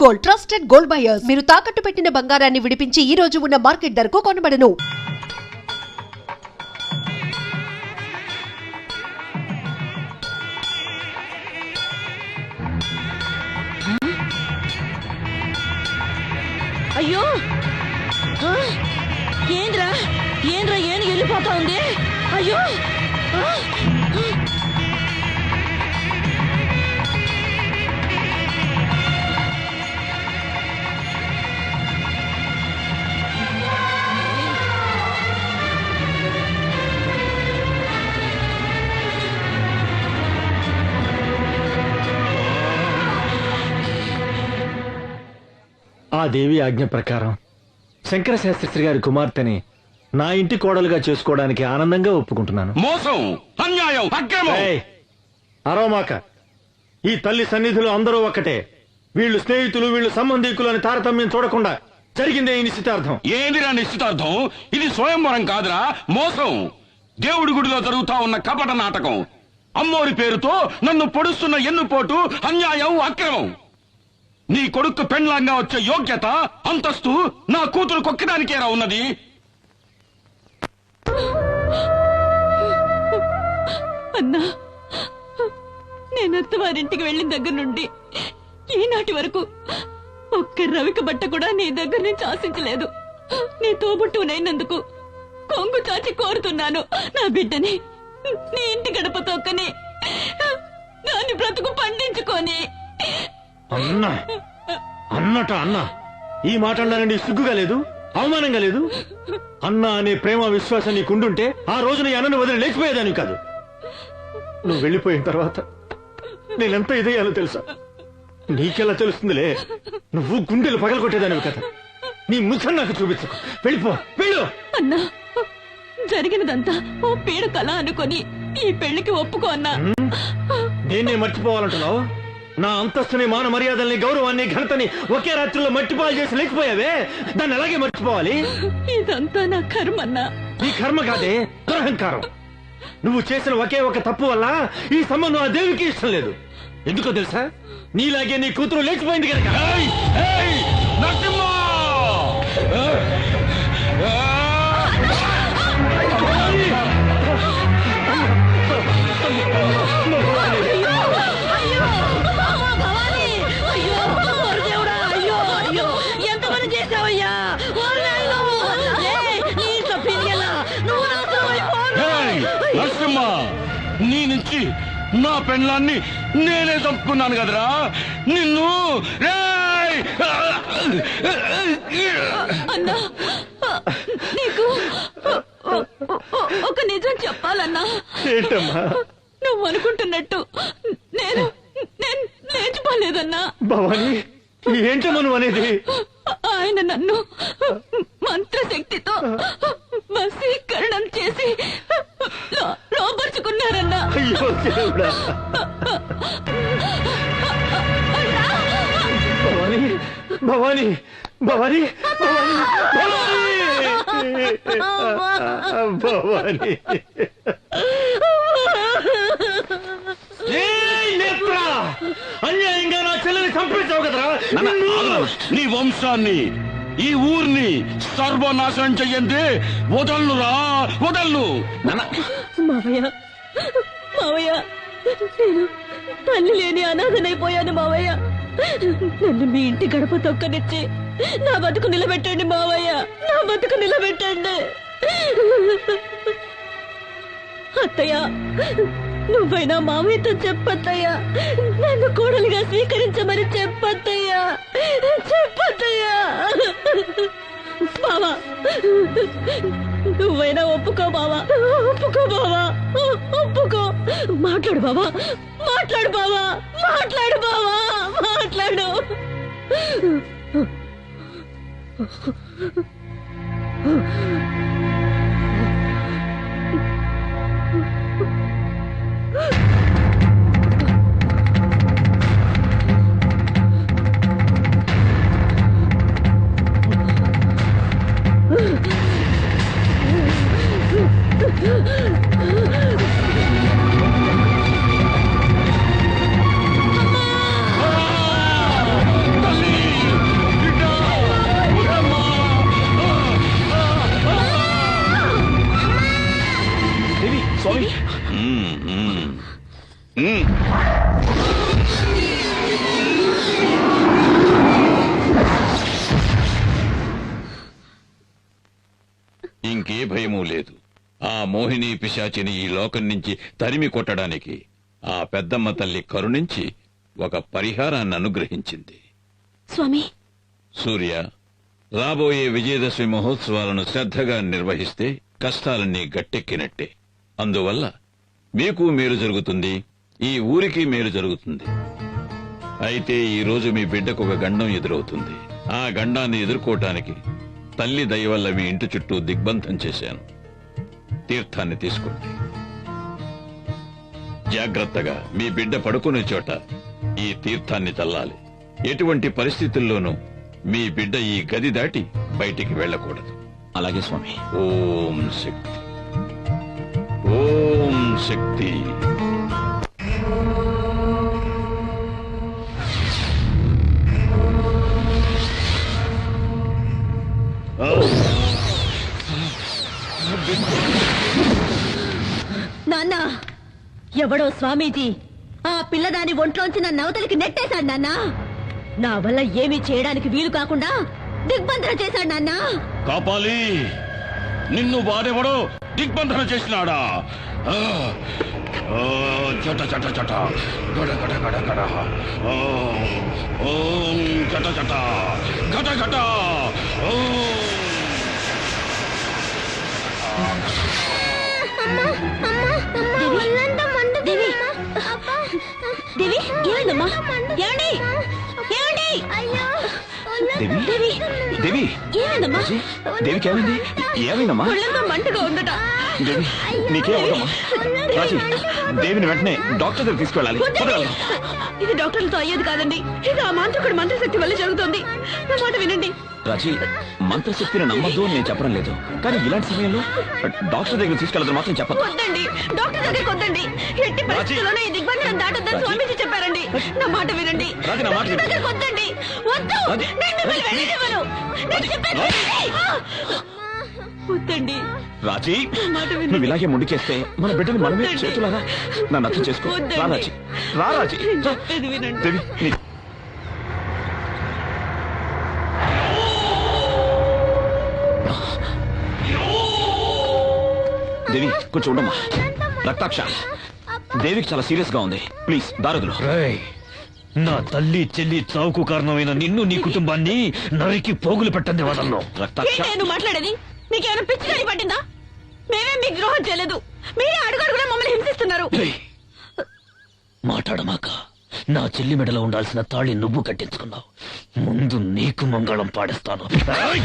Gold trusted gold buyers. మీరు తాకట్టు పెట్టిన బంగారాన్ని విడిపించి ఈ రోజు ఉన్న మార్కెట్ ధరకు కొనబడను. అయ్యో ఏంద్రా ఏంద్రా ఏను వెళ్ళిపోతా ఉంది. అయ్యో ఆ దేవి ఆజ్ఞ ప్రకారం శంకరశాస్త్రి గారి కుమార్తెని నా ఇంటి కోడలుగా చేసుకోవడానికి ఆనందంగా ఒప్పుకుంటున్నాను. మోసం, అన్యాయం, అక్రమం. అరోమాక, ఈ తల్లి సన్నిధిలో అందరూ ఒక్కటే. వీళ్ళు స్నేహితులు, వీళ్ళు సంబంధీకులు అని తారతమ్యం చూడకుండా జరిగిందే ఈ నిశ్చితార్థం. ఏందిరా నిశ్చితార్థం? ఇది స్వయంవరం కాదురా, మోసం. దేవుడి గుడిలో జరుగుతా ఉన్న కపట నాటకం. అమ్మోరి పేరుతో నన్ను పొడుస్తున్న ఎన్నుపోటు, అన్యాయం, అక్రమం. నీ కొడుకు పెండ్లాంగా వచ్చే యోగ్యత, అంతస్తు నా కూతురు కొక్కడానికేరా ఉన్నది. అన్నా, నేను అత్తవారింటికి వెళ్ళిన దగ్గర నుండి ఈనాటి వరకు ఒక్క రవిక బట్ట కూడా నీ దగ్గర నుంచి ఆశించలేదు. నీ తోబుట్టునైనందుకు కొంగు చాచి కోరుతున్నాను. నా బిడ్డని నీ ఇంటి గడప తొక్కని దాన్ని బ్రతుకు పండించుకొని. అన్నా అన్నట అన్నా, ఈ మాట అన్నానండి సిగ్గుగా లేదు, అవమానంగా లేదు? అన్నా అనే ప్రేమ విశ్వాసం నీకుండుంటే ఆ రోజు నీ అన్నను వదిలి లేచిపోయేదాన్ని కాదు. నువ్వు వెళ్ళిపోయిన తర్వాత నేనెంత ఇదయ్యాలో తెలుసా? నీకెలా తెలుస్తుందిలే, నువ్వు గుండెలు పగలగొట్టేదానివి కదా. నీ ముఖం నాకు చూపించు, వెళ్ళిపో, వెళ్ళు. అన్నా, జరిగినదంతా ఓ పీడ కళ అనుకొని ఈ పెళ్లికి ఒప్పుకో అన్నా. నేనే మర్చిపోవాలంటున్నావు? నా అంతస్తుని, మాన మర్యాదల్ని, గౌరవాన్ని, ఘనతని ఒకే రాత్రిలో మట్టిపాలు చేసి లేకపోయావే, దాన్ని అలాగే మర్చిపోవాలి? ఇదంతా నా కర్మన్నా. నీ కర్మ కాదే, దురహంకారం. నువ్వు చేసిన ఒకే ఒక తప్పు వల్ల ఈ సంబంధం ఆ దేవికి ఇష్టం లేదు. ఎందుకో తెలుసా? నీలాగే నీ కూతురు లేచిపోయింది కనుక. ఎంతమంది చేసావయ్యా? నరసింహ, నీ నుంచి నా పెండ్లాన్ని నేనే చంపుకున్నాను కదరా నిన్ను. అన్నా, నీకు ఒక నిజం చెప్పాలన్నా. ఏంటమ్మా? నువ్వు అనుకుంటున్నట్టు నేను లేచిపోలేదన్నా. భవాని, ఏంటమ్మా నువ్వు అనేది? ఆయన నన్ను మంత్రశక్తితో వశీకరణం చేసి లోపరుచుకున్నారన్నా. అయ్యో దేవుడా. భవాని, భవాని, భవాని, భవాని, అన్యాయంగా నా చెల్లెని చంపేశావు కదరా. నీ వంశాన్ని, ఈ ఊరిని సర్వనాశనం చెయ్యండి వదలురా, వదలు. మావయ్య, మావయ్య, నేను తల్లి లేని అనాథనైపోయాను మావయ్య. నన్ను మీ ఇంటి గడప తొక్కనిచ్చి నా బతుకు నిలబెట్టండి మావయ్య, నా బతుకు నిలబెట్టండి. అత్తయ్య, నువ్వైనా మావయ్యతో చెప్పత్తయ్యా, నన్ను కోడలిగా స్వీకరించమని చెప్పత్తయ్యా, చెప్పత్తయ్యా. బావా, నువ్వైనా ఒప్పుకో బావా, ఒప్పుకో బావా, ఒప్పుకో. మాట్లాడు బావా, మాట్లాడు బావా, మాట్లాడు బావా, మాట్లాడు. ఆ మోహిని పిశాచిని ఈ లోకం నుంచి తరిమి కొట్టడానికి ఆ పెద్దమ్మ తల్లి కరుణించి ఒక పరిహారాన్ని అనుగ్రహించింది. స్వామి, సూర్య, రాబోయే విజయదశమి మహోత్సవాలను శ్రద్ధగా నిర్వహిస్తే కష్టాలన్నీ గట్టెక్కినట్టే. అందువల్ల మీకు మేలు జరుగుతుంది, ఈ ఊరికి మేలు జరుగుతుంది. అయితే ఈ రోజు మీ బిడ్డకు ఒక గండం ఎదురవుతుంది. ఆ గండాన్ని ఎదుర్కోవటానికి తల్లి దయ వల్ల మీ ఇంటి చుట్టూ దిగ్బంధం చేశాను. తీర్థాన్ని తీసుకోండి. జాగ్రత్తగా మీ బిడ్డ పడుకునే చోట ఈ తీర్థాన్ని చల్లాలి. ఎటువంటి పరిస్థితుల్లోనూ మీ బిడ్డ ఈ గది దాటి బయటికి వెళ్ళకూడదు. అలాగే స్వామి. ఓం శక్తి, ఓం శక్తి. నాన్న, ఎవడో స్వామీజీ ఆ పిల్లదాని ఒంట్లోంచి నా నవతలికి నెట్టేశాడు నాన్న. నా వల్ల ఏమీ చేయడానికి వీలు కాకుండా దిగ్బంధన చేశాడు నాన్న. కాపాలి, నిన్ను వాడెవడో దిగ్బంధన చేసినాడా? ఆ, ఆ, చట చట చట, గడ గడ గడ గడ. ఓం చట చట, గట గట. దేవి, దేవి, ఏమైందమ్మా? ఏమండి? ఏమండి? దేవి దేవి, దేవి ఏమైందమ్మా? దేవికి ఏమైంది? ఏమైందమ్మా? ఒళ్ళంతా మంటగా ఉందట. దేవి నీకే అవుదమ్మా? రాజీ, దేవిని వెంటనే డాక్టర్ దగ్గర తీసుకెళ్ళాలి. వద్దండి. ఇది డాక్టర్లతో అయ్యేది కాదండి. ఇది ఆ మాంత్రికుడి మంత్రశక్తి వల్ల జరుగుతుంది. నా మాట వినండి. రాజీ, మంత్రశక్తిని నమ్మద్దు అని నేను చెప్పడం లేదు, కానీ ఇలాంటి సమయంలో డాక్టర్ దగ్గర తీసుకెళ్ళదు మాత్రం చెప్పదు. వద్దండి, డాక్టర్ దగ్గరికి వద్దండి. ఎట్టి పరిస్థితుల్లోనే ఈ దిగ్బంధనం దాటొద్దని స్వామీజీ చెప్పారండి. నా మాట వినండి. రాజీ, నా మాట డాక్టర్ దగ్గరికి వద్దండి. వద్దు, రాజీ, నేను మిమ్మల్ని వెళ్ళనివ్వను. నేను చెప్పేది వినండి. వద్దండి. రాజీ, మాట వినండి. నువ్వు ఇలాగే ముందుకేస్తే మన బిడ్డని మనమే వద్దండి. చేతులారా నన్ను అర్థం చేసుకో. వద్దండి. రా రాజీ, రా రాజీ, నేను రా. చెప్పేది వినండి. దేవి దేవి కొంచెం ఉండమ్మా. రక్తాక్ష, దేవికి చాలా సీరియస్ గా ఉంది. ప్లీజ్ దారదులు. రేయ్, నా తల్లి చెల్లి చావుకు కారణమైన నిన్ను నీ కుటుంబాన్ని నరికి పోగులు పెట్టండి వదలను. రక్తాక్ష, ఏంటి నువ్వు మాట్లాడేది? నీకేమైనా పిచ్చి గాని పట్టిందా? మేమేం మీకు ద్రోహం చేయలేదు. మీరే అడుగడుగునా మమ్మల్ని హింసిస్తున్నారు. రేయ్, మాట్లాడమాక. నా చెల్లి మెడలో ఉండాల్సిన తాళి నువ్వు కట్టించుకున్నావు. ముందు నీకు మంగళం పాడిస్తాను. రేయ్!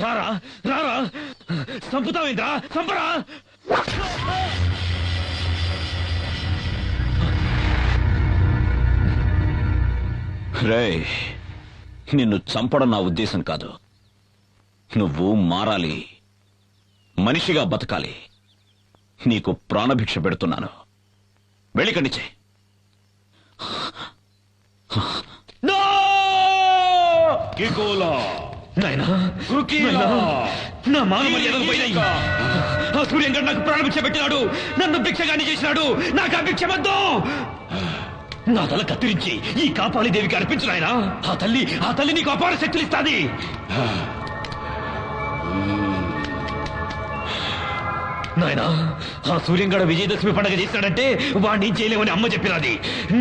రారా రారా, చంపుతావేంద్రా, చంపరా. రేయ్, నిన్ను చంపడం నా ఉద్దేశం కాదు. నువ్వు మారాలి, మనిషిగా బతకాలి. నీకు ప్రాణభిక్ష పెడుతున్నాను. వెళ్ళి కండిచే. No! కికోలా నాయనా రుకీలా నా మాన మర్యాదలు పోయినాయి. ఆ సూర్యంగడ్ నాకు ప్రాణభిక్ష పెట్టినాడు, నన్ను భిక్షగాన్ని చేసినాడు. నాకు ఆ భిక్ష వద్దు. నా తల కత్తిరించి ఈ కాపాలి దేవికి అర్పించు నాయనా. ఆ తల్లి నీకు అపార శక్తులు ఇస్తాది. నాయనా ఆ సూర్యంగడ విజయదశమి పండుగ చేస్తాడంటే వాడిని చేయలేమని అమ్మ చెప్పినది.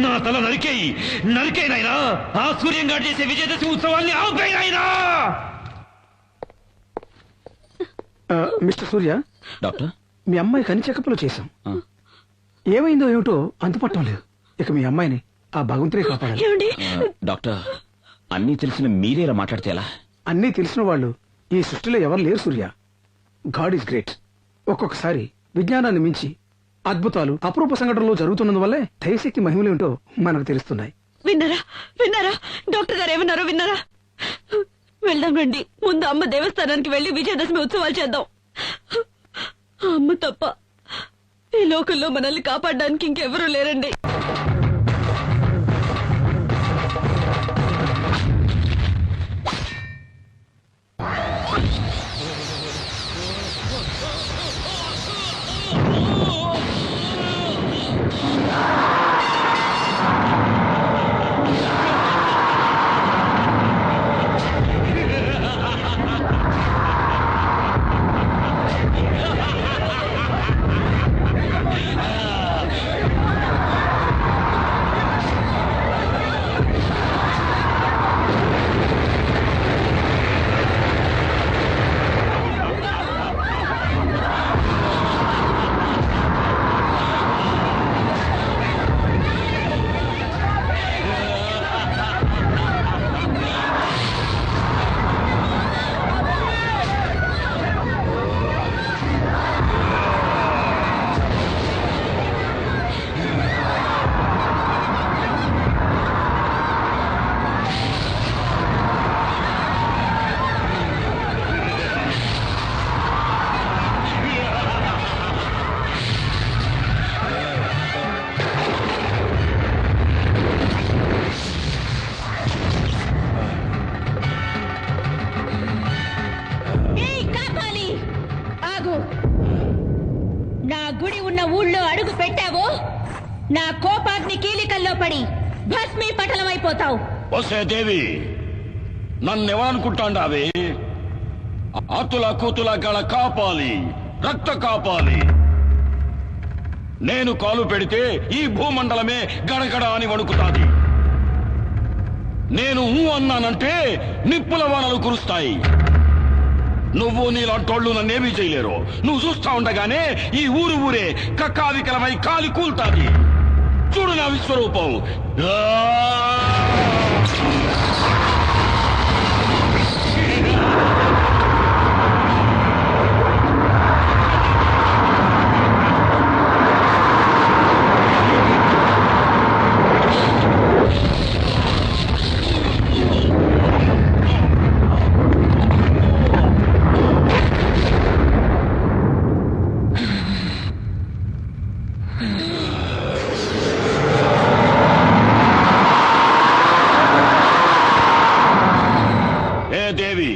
నా తల నరికేయి నాయనా. ఆ సూర్యంగడ చేసే విజయదశమి ఉత్సవాల్ని ఆపేయి నాయనా. మిస్టర్ సూర్య, డాక్టర్ మీ అమ్మాయికి అన్ని చెకప్లు చేశాం. ఏమైందో ఏమిటో అంతుపట్టం లేదు. ఇక మీ అమ్మాయిని ఆ భగవంతుడే కాపాడాలి. ఏమండి డాక్టర్ అన్నీ తెలిసిన మీరే ఇలా మాట్లాడితే ఎలా? అన్నీ తెలిసిన వాళ్ళు ఈ సృష్టిలో ఎవరు లేరు సూర్య. God is great. ఒక్కొక్కసారి విజ్ఞానాన్ని మించి అద్భుతాలు అపరూప సంఘటనలు జరుగుతున్నందువల్లే దైవశక్తి మహిమలేంటో మనకు తెలుస్తున్నాయి. విన్నారా డాక్టర్ గారు ఏమన్నారో విన్నారా? వెళ్దాం రండి. ముందు అమ్మ దేవస్థానానికి వెళ్లి విజయదశమి ఉత్సవాలు చేద్దాం. ఆ అమ్మ తప్ప ఈ లోకంలో మనల్ని కాపాడడానికి ఇంకెవరూ లేరండి. నా గుడి ఉన్న ఊళ్ళో అడుగు పెట్టావో నా కోపాగ్ని కీలికల్లో పడి భస్మీ పటలమైపోతావు. వసే దేవి నన్నెవరనుకుంటాండావే? ఆతుల కూతుల గల కాపాలి, రక్త కాపాలి. నేను కాలు పెడితే ఈ భూమండలమే గడగడ అని వణుకుతాది. నేను అన్నానంటే నిప్పుల వానలు కురుస్తాయి. నువ్వు నీలాంటోళ్ళు నన్నేమీ చేయలేరు. నువ్వు చూస్తా ఉండగానే ఈ ఊరే కక్కావికలమై కాలి కూల్తాది. చూడు నా విశ్వరూపం. దేవి,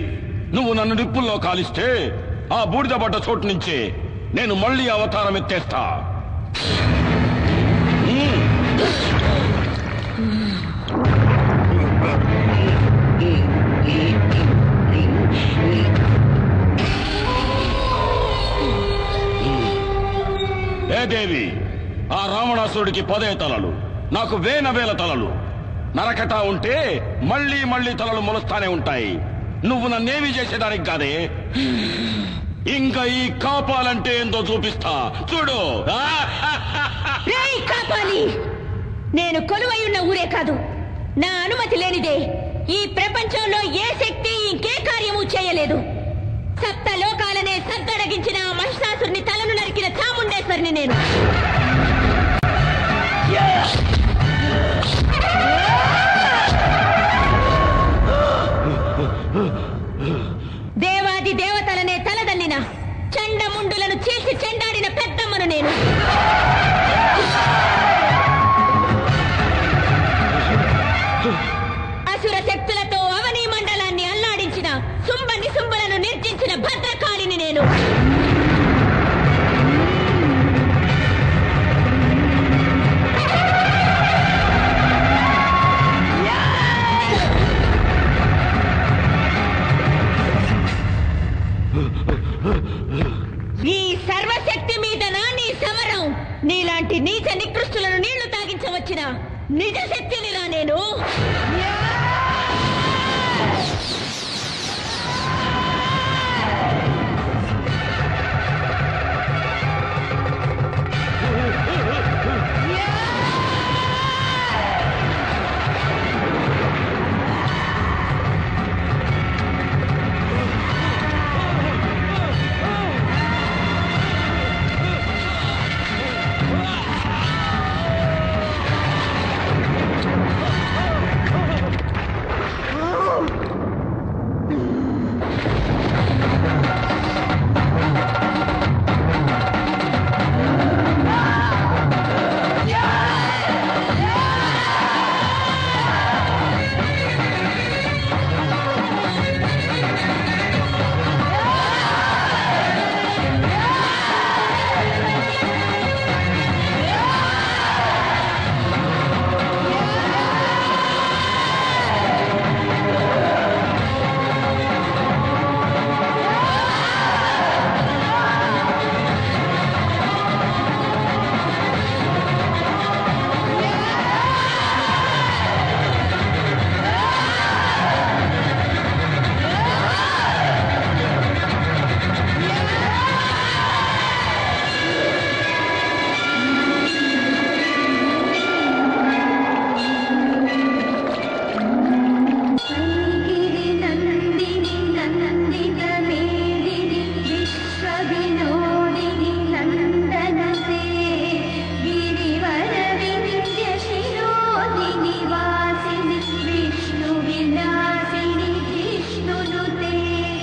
నువ్వు నన్ను నిప్పుల్లో కాలిస్తే ఆ బూడిద పడ్డ చోటు నుంచే నేను మళ్ళీ అవతారం ఎత్తేస్తా. ఏ దేవి, ఆ రావణాసురుడికి 10 తలలు, నాకు వేల తలలు. నరకటా ఉంటే మళ్ళీ మళ్ళీ తలలు మొలుస్తానే ఉంటాయి. నువ్వు నన్నేమి చేసేదానికి కాదే. ఇంకా ఈ కాపాలంటే ఏందో చూపిస్తా చూడు. కాపాలి, నేను కొలువై ఉన్న ఊరే కాదు, నా అనుమతి లేనిదే ఈ ప్రపంచంలో ఏ శక్తి ఇంకే కార్యము చేయలేదు. 7 లోకాలనే సద్దడగించిన ఆ మహిషాసురుని తలను నరికిన చాముండేశ్వరిని నేను. దేవాది దేవతలనే తలదన్నిన చండముండులను చీల్చి చెండాడిన పెద్దమ్మను నేను. అసుర శక్తులతో అవనీ మండలాన్ని వచ్చిన నిజ శక్తినిరా నేను.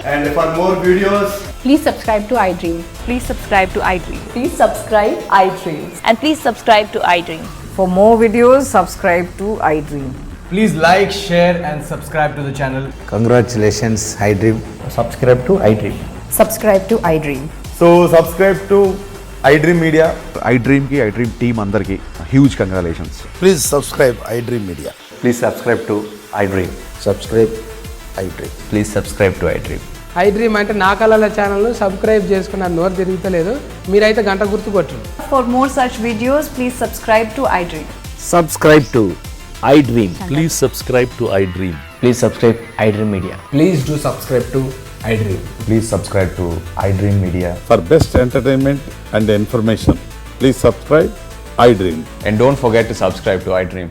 And for more videos, Please subscribe to iDream. Please subscribe to iDream. Please subscribe iDream. And please subscribe to iDream. For more videos, subscribe to iDream. please like, share and subscribe to the channel. Congratulations, iDream. Subscribe to iDream. Subscribe to iDream. So subscribe to iDream Media. iDream ki iDream team andarki huge congratulations. Please subscribe iDream Media. Please subscribe to iDream. Subscribe iDream. Please subscribe to iDream. iDream అంటే నా కళల channel subscribe చేసుకున్న నోరు తిరుగుతలేదు. మీరైతే గంట గుర్తు కొట్టండి. For more such videos, please subscribe to iDream. Subscribe to iDream. Please subscribe to iDream. Please subscribe iDream Media. Please do subscribe to iDream. Please subscribe to iDream Media. For best entertainment and information, please subscribe iDream. And don't forget to subscribe to iDream.